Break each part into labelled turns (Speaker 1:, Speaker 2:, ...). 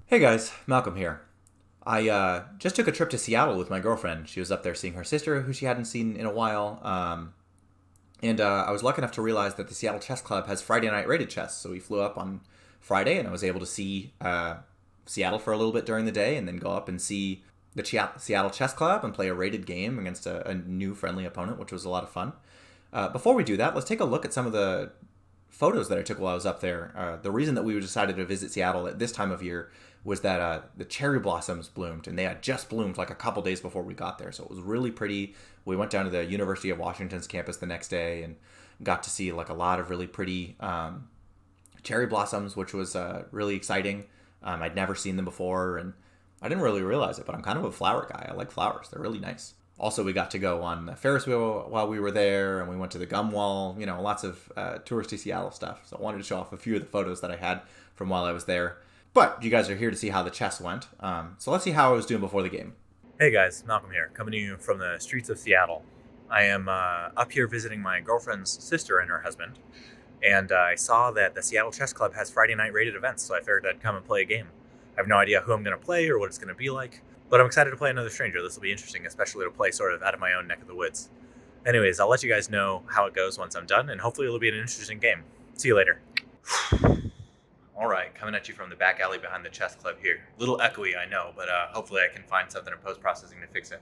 Speaker 1: Hey guys, Malcolm here. I just took a trip to Seattle with my girlfriend. She was up there seeing her sister, who she hadn't seen in a while. And I was lucky enough to realize that the Seattle Chess Club has Friday night rated chess. So we flew up on Friday, and I was able to see Seattle for a little bit during the day, and then go up and see the Seattle Chess Club and play a rated game against a new friendly opponent, which was a lot of fun. Before we do that, let's take a look at some of the photos that I took while I was up there. The reason that we decided to visit Seattle at this time of year was that the cherry blossoms bloomed, and they had just bloomed like a couple days before we got there. So it was really pretty. We went down to the University of Washington's campus the next day and got to see like a lot of really pretty cherry blossoms, which was really exciting. I'd never seen them before, and I didn't really realize it, but I'm kind of a flower guy. I like flowers. They're really nice. Also, we got to go on the Ferris wheel while we were there, and we went to the gum wall, lots of touristy Seattle stuff. So I wanted to show off a few of the photos that I had from while I was there. But you guys are here to see how the chess went. So let's see how I was doing before the game.
Speaker 2: Hey guys, Malcolm here, coming to you from the streets of Seattle. I am up here visiting my girlfriend's sister and her husband, and I saw that the Seattle Chess Club has Friday night rated events, so I figured I'd come and play a game. I have no idea who I'm going to play or what it's going to be like, but I'm excited to play another stranger. This will be interesting, especially to play sort of out of my own neck of the woods. Anyways, I'll let you guys know how it goes once I'm done, and hopefully it'll be an interesting game. See you later. All right, coming at you from the back alley behind the chess club here. Little echoey, I know, but hopefully I can find something in post-processing to fix it.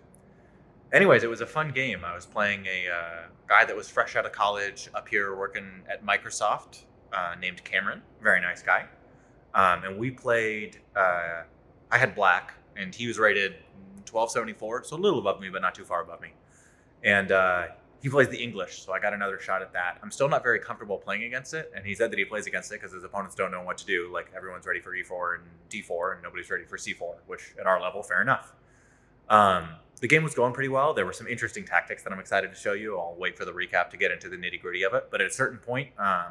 Speaker 2: Anyways, it was a fun game. I was playing a guy that was fresh out of college up here working at Microsoft named Cameron. Very nice guy. And we played, I had black, and he was rated 1274, so a little above me, but not too far above me. And he plays the English, so I got another shot at that. I'm still not very comfortable playing against it, and he said that he plays against it because his opponents don't know what to do. Like, everyone's ready for E4 and D4, and nobody's ready for C4, which at our level, fair enough. The game was going pretty well. There were some interesting tactics that I'm excited to show you. I'll wait for the recap to get into the nitty-gritty of it. But at a certain point, I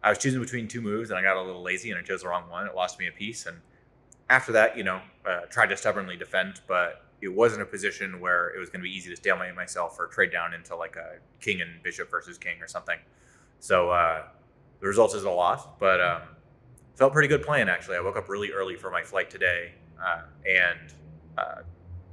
Speaker 2: was choosing between two moves, and I got a little lazy, and I chose the wrong one. It lost me a piece, and after that, tried to stubbornly defend, but it wasn't a position where it was going to be easy to stalemate myself or trade down into like a king and bishop versus king or something. So the result is a loss, but felt pretty good playing, actually. I woke up really early for my flight today and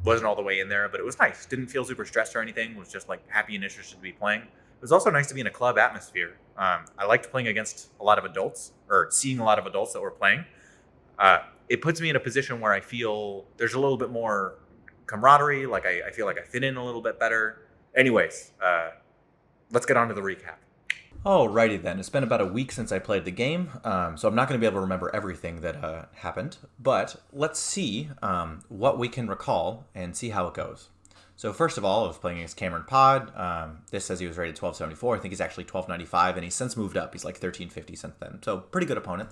Speaker 2: wasn't all the way in there, but it was nice. Didn't feel super stressed or anything. Was just like happy and interested to be playing. It was also nice to be in a club atmosphere. I liked playing against a lot of adults, or seeing a lot of adults that were playing. It puts me in a position where I feel there's a little bit more camaraderie, like I feel like I fit in a little bit better. Anyways, let's get on to the recap.
Speaker 1: Alrighty then, it's been about a week since I played the game, so I'm not going to be able to remember everything that happened, but let's see what we can recall and see how it goes. So first of all, I was playing against Cameron Pod. This says he was rated 1274. I think he's actually 1295, and he's since moved up. He's like 1350 since then, so pretty good opponent.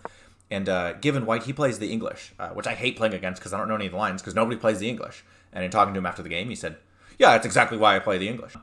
Speaker 1: And given white, he plays the English, which I hate playing against because I don't know any of the lines because nobody plays the English. And in talking to him after the game, he said, yeah, that's exactly why I play the English.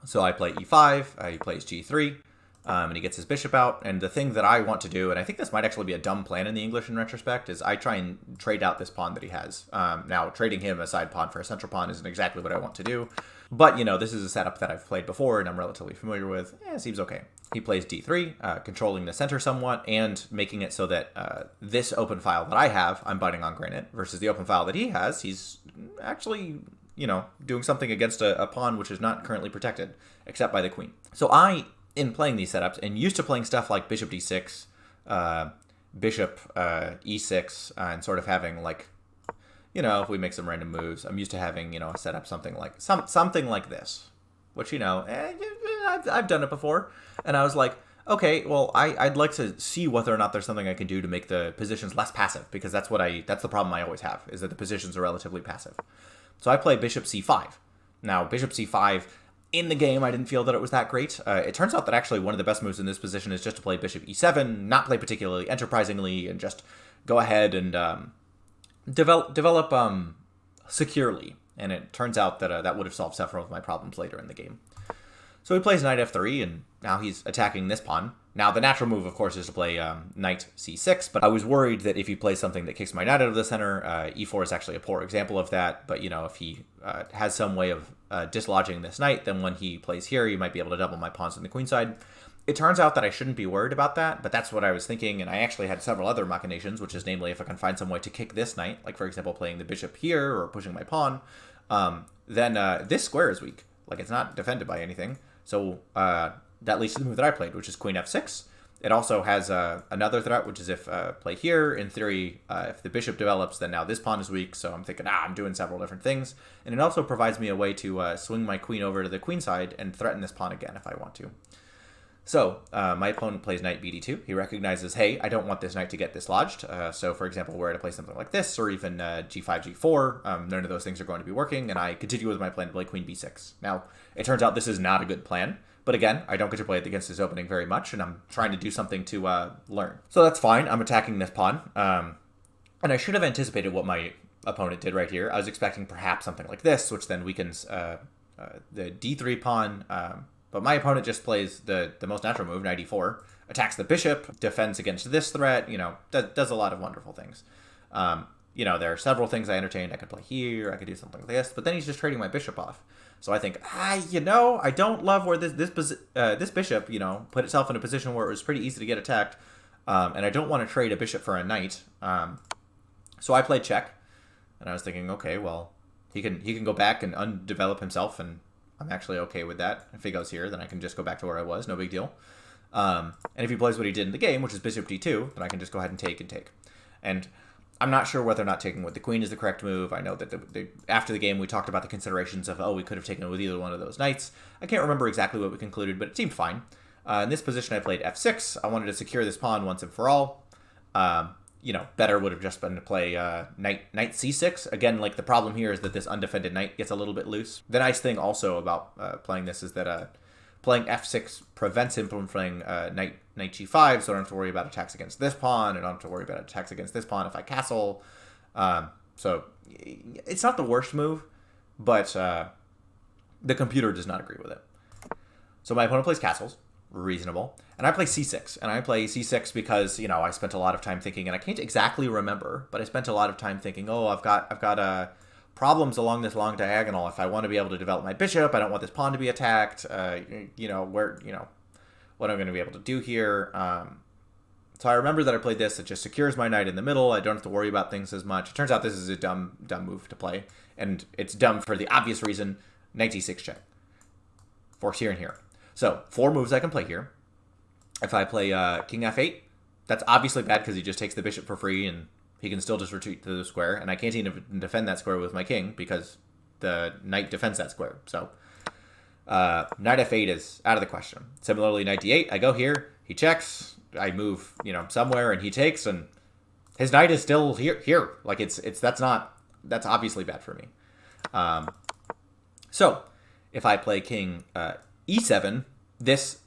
Speaker 1: So I play e5, he plays g3, and he gets his bishop out. And the thing that I want to do, and I think this might actually be a dumb plan in the English in retrospect, is I try and trade out this pawn that he has. Now, trading him a side pawn for a central pawn isn't exactly what I want to do. But, this is a setup that I've played before and I'm relatively familiar with. It seems okay. He plays d3, controlling the center somewhat and making it so that this open file that I have, I'm biting on granite, versus the open file that he has, he's actually, doing something against a pawn which is not currently protected, except by the queen. So I, in playing these setups, and used to playing stuff like bishop d6, bishop e6, and sort of having like, if we make some random moves, I'm used to having, a setup something like this, which, I've done it before. And I was like, okay, well, I'd like to see whether or not there's something I can do to make the positions less passive, because that's the problem I always have, is that the positions are relatively passive. So I play bishop c5. Now, bishop c5, in the game, I didn't feel that it was that great. It turns out that actually one of the best moves in this position is just to play bishop e7, not play particularly enterprisingly, and just go ahead and develop securely. And it turns out that that would have solved several of my problems later in the game. So he plays knight f3, and now he's attacking this pawn. Now, the natural move, of course, is to play knight c6, but I was worried that if he plays something that kicks my knight out of the center, e4 is actually a poor example of that, but, if he has some way of dislodging this knight, then when he plays here, he might be able to double my pawns on the queen side. It turns out that I shouldn't be worried about that, but that's what I was thinking, and I actually had several other machinations, which is namely if I can find some way to kick this knight, like for example playing the bishop here or pushing my pawn, then this square is weak. Like it's not defended by anything. So that leads to the move that I played, which is queen f6. It also has another threat, which is if play here, in theory, if the bishop develops, then now this pawn is weak. So I'm thinking, I'm doing several different things. And it also provides me a way to swing my queen over to the queen side and threaten this pawn again if I want to. So my opponent plays knight bd2. He recognizes, hey, I don't want this knight to get dislodged. So for example, were I to play something like this, or even g5, g4, none of those things are going to be working, and I continue with my plan to play queen b6. Now, it turns out this is not a good plan. But again, I don't get to play it against his opening very much, and I'm trying to do something to learn. So that's fine. I'm attacking this pawn. And I should have anticipated what my opponent did right here. I was expecting perhaps something like this, which then weakens the d3 pawn. But my opponent just plays the most natural move, knight e4, attacks the bishop, defends against this threat, does a lot of wonderful things. There are several things I entertained. I could play here, I could do something like this, but then he's just trading my bishop off. So I think, I don't love where this bishop, put itself in a position where it was pretty easy to get attacked, and I don't want to trade a bishop for a knight. So I played check, and I was thinking, okay, well, he can go back and undevelop himself, and I'm actually okay with that. If he goes here, then I can just go back to where I was, no big deal. And if he plays what he did in the game, which is bishop d2, then I can just go ahead and take. And I'm not sure whether or not taking with the queen is the correct move. I know that after the game we talked about the considerations of, we could have taken with either one of those knights. I can't remember exactly what we concluded, but it seemed fine. In this position I played f6. I wanted to secure this pawn once and for all. Better would have just been to play knight c6. Again, like the problem here is that this undefended knight gets a little bit loose. The nice thing also about playing this is that playing f6 prevents him from playing knight g5, so I don't have to worry about attacks against this pawn, and I don't have to worry about attacks against this pawn if I castle. So it's not the worst move, but the computer does not agree with it. So my opponent plays castles, reasonable, and I play c6. And I play c6 because I spent a lot of time thinking, and I can't exactly remember, but I spent a lot of time thinking, I've got problems along this long diagonal. If I want to be able to develop my bishop, I don't want this pawn to be attacked. What I'm going to be able to do here. So I remember that I played this. It just secures my knight in the middle. I don't have to worry about things as much. It turns out this is a dumb move to play, and it's dumb for the obvious reason: knight d6 check. Forks here and here. So 4 moves I can play here. If I play king f8, that's obviously bad because he just takes the bishop for free, and he can still just retreat to the square, and I can't even defend that square with my king because the knight defends that square. So knight f8 is out of the question. Similarly, knight d8, I go here, he checks, I move, somewhere, and he takes, and his knight is still here. Like that's obviously bad for me. So if I play king e7, this,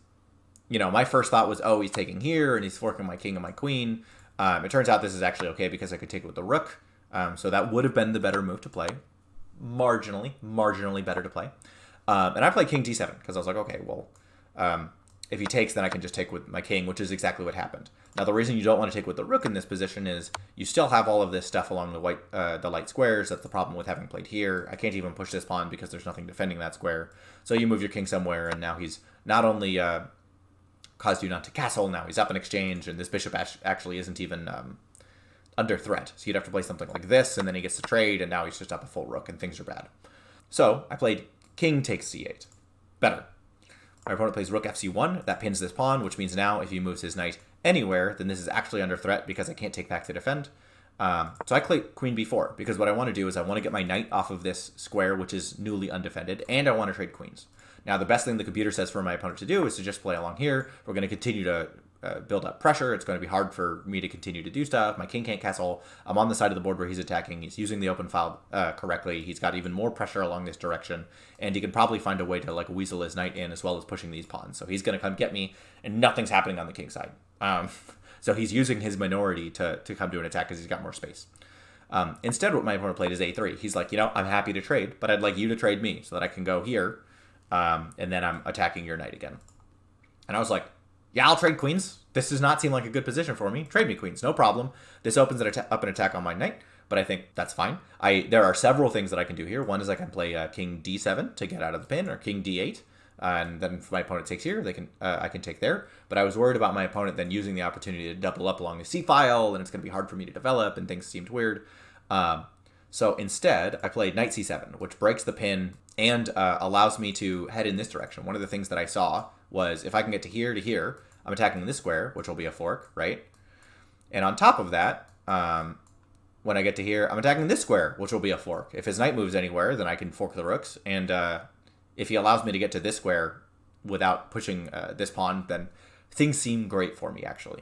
Speaker 1: my first thought was, he's taking here, and he's forking my king and my queen. It turns out this is actually okay because I could take it with the rook. So that would have been the better move to play. Marginally better to play. And I played king d7 because I was like, okay, well, if he takes, then I can just take with my king, which is exactly what happened. Now, the reason you don't want to take with the rook in this position is you still have all of this stuff along the light squares. That's the problem with having played here. I can't even push this pawn because there's nothing defending that square. So you move your king somewhere, and now he's not only caused you not to castle, now he's up in exchange, and this bishop actually isn't even under threat. So you'd have to play something like this, and then he gets to trade, and now he's just up a full rook, and things are bad. So I played king takes c8. Better. My opponent plays rook fc1. That pins this pawn, which means now if he moves his knight anywhere, then this is actually under threat because I can't take back to defend. So I play queen b4 because what I want to do is I want to get my knight off of this square, which is newly undefended, and I want to trade queens. Now, the best thing the computer says for my opponent to do is to just play along here. We're going to continue to build up pressure. It's going to be hard for me to continue to do stuff. My king can't castle. I'm on the side of the board where he's attacking. He's using the open file correctly. He's got even more pressure along this direction, and he can probably find a way to weasel his knight in as well as pushing these pawns. So he's going to come get me, and nothing's happening on the king side. So he's using his minority to come to an attack because he's got more space. Instead, what my opponent played is a3. He's like, I'm happy to trade, but I'd like you to trade me so that I can go here, and then I'm attacking your knight again. And I was like, yeah, I'll trade queens. This does not seem like a good position for me. Trade me queens, no problem. This opens up an attack on my knight, but I think that's fine. There are several things that I can do here. One is I can play king d7 to get out of the pin, or king d8. And then if my opponent takes here, I can take there. But I was worried about my opponent then using the opportunity to double up along the C file, and it's going to be hard for me to develop, and things seemed weird. So instead, I played knight c7, which breaks the pin and allows me to head in this direction. One of the things that I saw was if I can get to here, I'm attacking this square, which will be a fork, right? And on top of that, when I get to here, I'm attacking this square, which will be a fork. If his knight moves anywhere, then I can fork the rooks. And if he allows me to get to this square without pushing this pawn, then things seem great for me, actually.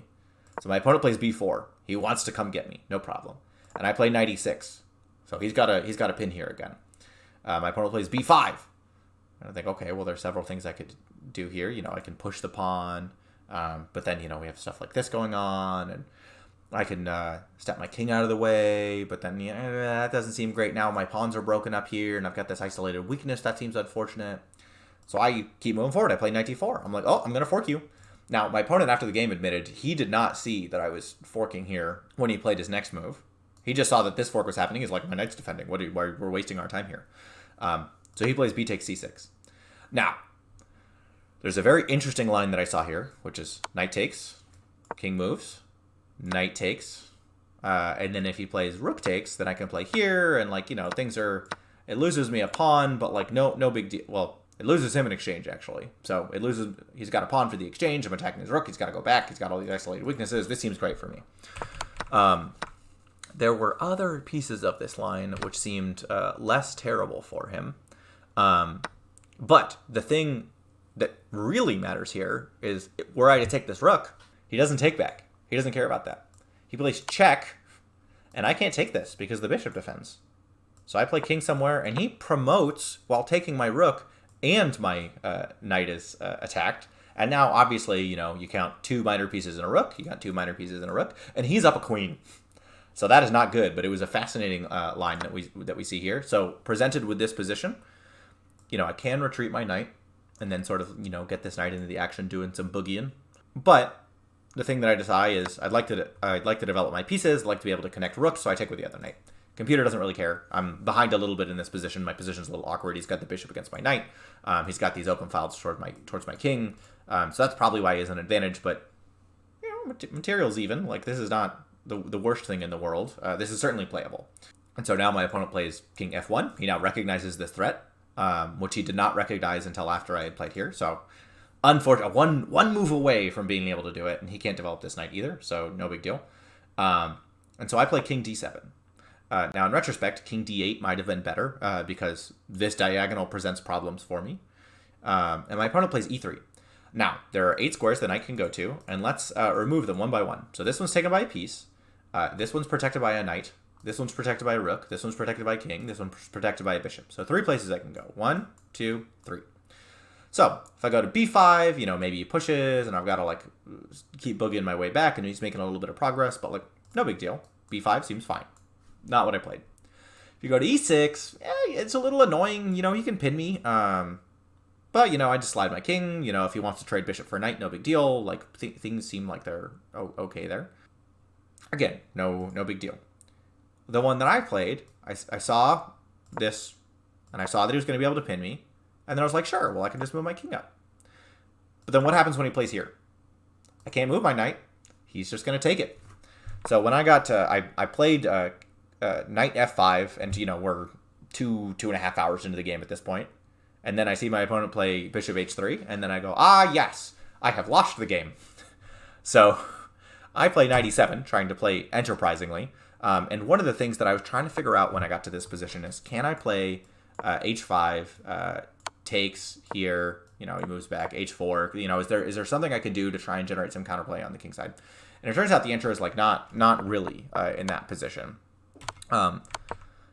Speaker 1: So my opponent plays b4. He wants to come get me, no problem. And I play knight e6. So he's got a pin here again. My opponent plays b5. And I think, okay, well, there's several things I could do here. I can push the pawn. But then, we have stuff like this going on. And I can step my king out of the way. But then, that doesn't seem great now. My pawns are broken up here. And I've got this isolated weakness. That seems unfortunate. So I keep moving forward. I play knight d4. I'm like, oh, I'm going to fork you. Now, my opponent after the game admitted he did not see that I was forking here when he played his next move. He just saw that this fork was happening. He's like, my knight's defending. We're wasting our time here. So he plays b takes c6. Now, there's a very interesting line that I saw here, which is knight takes, king moves, knight takes, and then if he plays rook takes, then I can play here, and things are. It loses me a pawn, but no big deal. Well, it loses him in exchange actually. So it loses. He's got a pawn for the exchange. I'm attacking his rook. He's got to go back. He's got all these isolated weaknesses. This seems great for me. There were other pieces of this line which seemed less terrible for him. But the thing that really matters here is were I to take this rook, he doesn't take back. He doesn't care about that. He plays check, and I can't take this because the bishop defends. So I play king somewhere, and he promotes while taking my rook, and my knight is attacked. And now, obviously, you count 2 minor pieces in a rook. You got 2 minor pieces in a rook, and he's up a queen. So that is not good, but it was a fascinating line that we see here. So presented with this position, I can retreat my knight and then sort of, get this knight into the action doing some boogieing. But the thing that I decide is I'd like to develop my pieces. I'd like to be able to connect rooks, so I take with the other knight. Computer doesn't really care. I'm behind a little bit in this position. My position's a little awkward. He's got the bishop against my knight. He's got these open files towards my king. So that's probably why he has an advantage. But material's even. This is not the worst thing in the world. This is certainly playable. And so now my opponent plays king f1. He now recognizes this threat, which he did not recognize until after I had played here. So unfortunate, one move away from being able to do it, and he can't develop this knight either, so no big deal. And so I play king d7. Now, in retrospect, king d8 might have been better because this diagonal presents problems for me. And my opponent plays e3. Now, there are 8 squares the knight can go to, and let's remove them one by one. So this one's taken by a piece. This one's protected by a knight. This one's protected by a rook. This one's protected by a king. This one's protected by a bishop. So 3 places I can go. 1, 2, 3. So if I go to b5, maybe he pushes, and I've got to keep boogieing my way back, and he's making a little bit of progress, but no big deal. b5 seems fine. Not what I played. If you go to e6, it's a little annoying. He can pin me. But, I just slide my king. If he wants to trade bishop for knight, no big deal. Things seem like they're okay there. Again, no big deal. The one that I played, I saw this, and I saw that he was going to be able to pin me. And then I was like, sure, well, I can just move my king up. But then what happens when he plays here? I can't move my knight. He's just going to take it. So when I got to, I played knight f5, and, we're 2.5 hours into the game at this point. And then I see my opponent play bishop h3, and then I go, yes, I have lost the game. So I play knight e7, trying to play enterprisingly. And one of the things that I was trying to figure out when I got to this position is, can I play h5, takes here, he moves back, h4, is there something I can do to try and generate some counterplay on the king side? And it turns out the answer is not really in that position.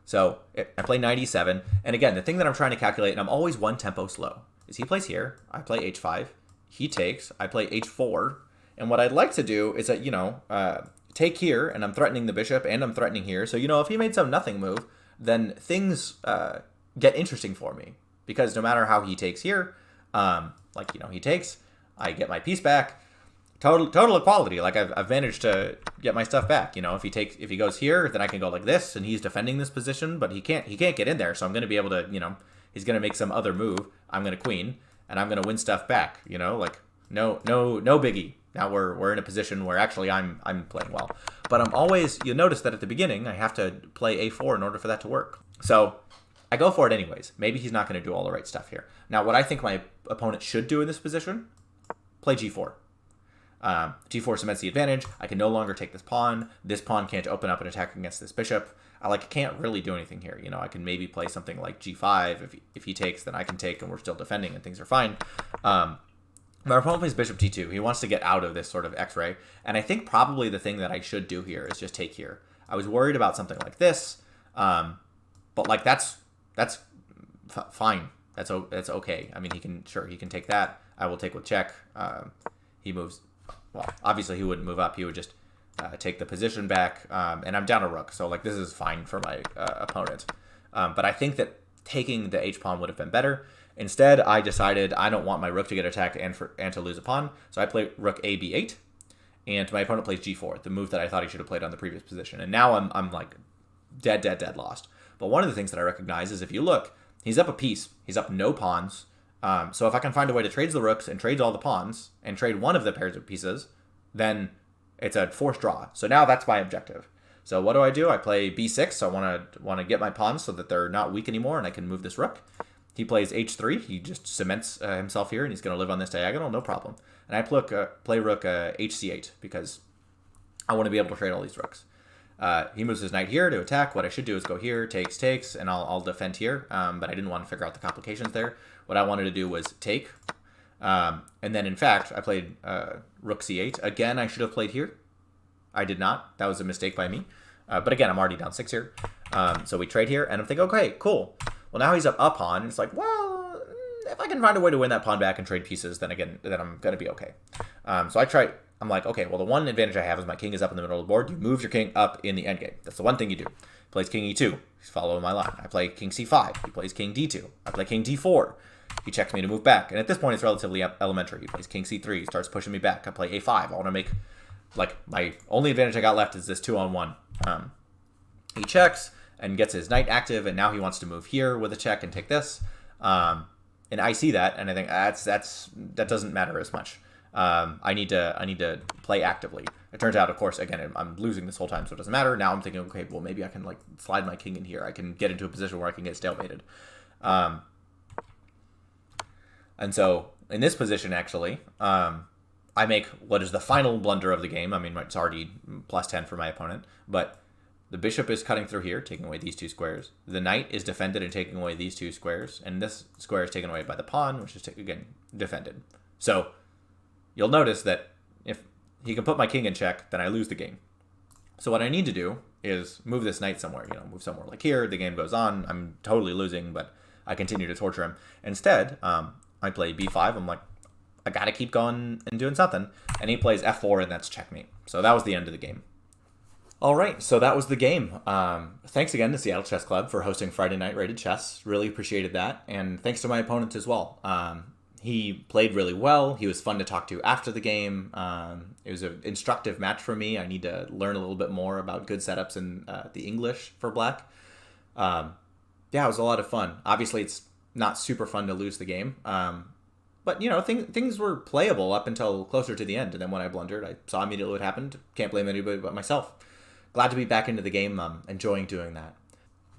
Speaker 1: So I play knight e7, and again, the thing that I'm trying to calculate, and I'm always one tempo slow, is he plays here, I play h5, he takes, I play h4, and what I'd like to do is that, take here, and I'm threatening the bishop, and I'm threatening here, so, if he made some nothing move, then things get interesting for me, because no matter how he takes here, he takes, I get my piece back, total equality. I've managed to get my stuff back. If he goes here, then I can go like this, and he's defending this position, but he can't get in there. So I'm going to be able to, he's going to make some other move. I'm going to queen, and I'm going to win stuff back. Like no biggie. Now we're in a position where actually I'm playing well. But I'm always, you'll notice that at the beginning, I have to play a4 in order for that to work. So I go for it anyways. Maybe he's not going to do all the right stuff here. Now, what I think my opponent should do in this position, play g4. G4 cements the advantage. I can no longer take this pawn. This pawn can't open up and attack against this bishop. I can't really do anything here. I can maybe play something like g5. If he takes, then I can take, and we're still defending, and things are fine. My opponent plays bishop d2. He wants to get out of this sort of x-ray, and I think probably the thing that I should do here is just take here. I was worried about something like this, but that's fine. That's okay. I mean, he can take that. I will take with check. He moves. Well, obviously he wouldn't move up. He would just take the position back, and I'm down a rook. So this is fine for my opponent. But I think that taking the h pawn would have been better. Instead, I decided I don't want my rook to get attacked and to lose a pawn. So I play rook a b8, and my opponent plays g4, the move that I thought he should have played on the previous position. And now I'm like dead lost. But one of the things that I recognize is if you look, he's up a piece. He's up no pawns. So if I can find a way to trade the rooks and trade all the pawns and trade one of the pairs of pieces, then it's a forced draw. So now that's my objective. So what do? I play b6. So I want to get my pawns so that they're not weak anymore and I can move this rook. He plays h3. He just cements himself here, and he's going to live on this diagonal, no problem. And I play rook hc8 because I want to be able to trade all these rooks. He moves his knight here to attack. What I should do is go here, takes, and I'll defend here. But I didn't want to figure out the complications there. What I wanted to do was take. And then, in fact, I played rook c8. Again, I should have played here. I did not. That was a mistake by me. But again, I'm already down 6 here. So we trade here, and I'm thinking, okay, cool. Well, now he's up a pawn, and it's like, well, if I can find a way to win that pawn back and trade pieces, then I'm going to be okay. So I try. I'm like, okay, well, the one advantage I have is my king is up in the middle of the board. You move your king up in the endgame. That's the one thing you do. He plays king e2. He's following my line. I play king c5. He plays king d2. I play king d4. He checks me to move back. And at this point, it's relatively elementary. He plays king c3. He starts pushing me back. I play a5. I want to make, my only advantage I got left is this 2-on-1. He checks and gets his knight active, and now he wants to move here with a check and take this. And I see that, and I think that doesn't matter as much. I need to play actively. It turns out, of course, again, I'm losing this whole time, so it doesn't matter. Now I'm thinking, okay, well, maybe I can slide my king in here. I can get into a position where I can get stalemated. And so in this position, actually, I make what is the final blunder of the game. I mean, it's already plus 10 for my opponent, but the bishop is cutting through here, taking away these two squares. The knight is defended and taking away these two squares, and this square is taken away by the pawn, which is, again, defended. So you'll notice that if he can put my king in check, then I lose the game. So what I need to do is move this knight somewhere, move somewhere like here. The game goes on. I'm totally losing, but I continue to torture him. Instead, I play b5. I'm like, I got to keep going and doing something. And he plays f4, and that's checkmate. So that was the end of the game. All right, so that was the game. Thanks again to Seattle Chess Club for hosting Friday Night Rated Chess. Really appreciated that. And thanks to my opponent as well. He played really well. He was fun to talk to after the game. It was an instructive match for me. I need to learn a little bit more about good setups in the English for black. Yeah, it was a lot of fun. Obviously, it's not super fun to lose the game. But, things were playable up until closer to the end. And then when I blundered, I saw immediately what happened. Can't blame anybody but myself. Glad to be back into the game. Enjoying doing that.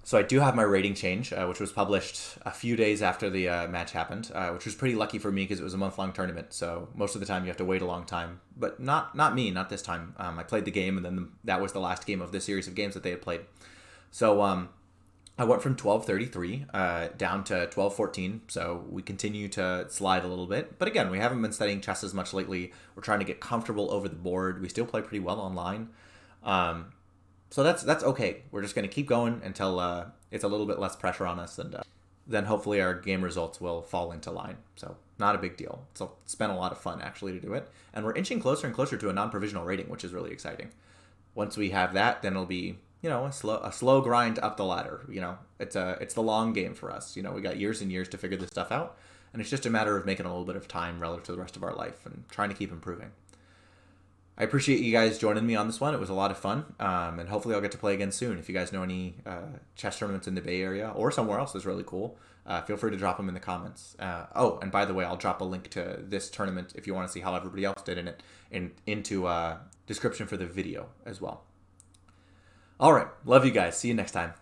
Speaker 1: So I do have my rating change, which was published a few days after the match happened, which was pretty lucky for me because it was a month-long tournament. So most of the time you have to wait a long time. But not me, not this time. I played the game, and then that was the last game of the series of games that they had played. So I went from 1233 down to 1214. So we continue to slide a little bit. But again, we haven't been studying chess as much lately. We're trying to get comfortable over the board. We still play pretty well online. So that's okay. We're just going to keep going until it's a little bit less pressure on us, and then hopefully our game results will fall into line. So not a big deal. So it's been a lot of fun actually to do it, and we're inching closer and closer to a non-provisional rating, which is really exciting. Once we have that, then it'll be a slow grind up the ladder. It's the long game for us. We got years and years to figure this stuff out, and it's just a matter of making a little bit of time relative to the rest of our life and trying to keep improving. I appreciate you guys joining me on this one. It was a lot of fun, and hopefully I'll get to play again soon. If you guys know any chess tournaments in the Bay Area or somewhere else that's really cool, feel free to drop them in the comments. Oh, and by the way, I'll drop a link to this tournament if you want to see how everybody else did in it into description for the video as well. All right, love you guys. See you next time.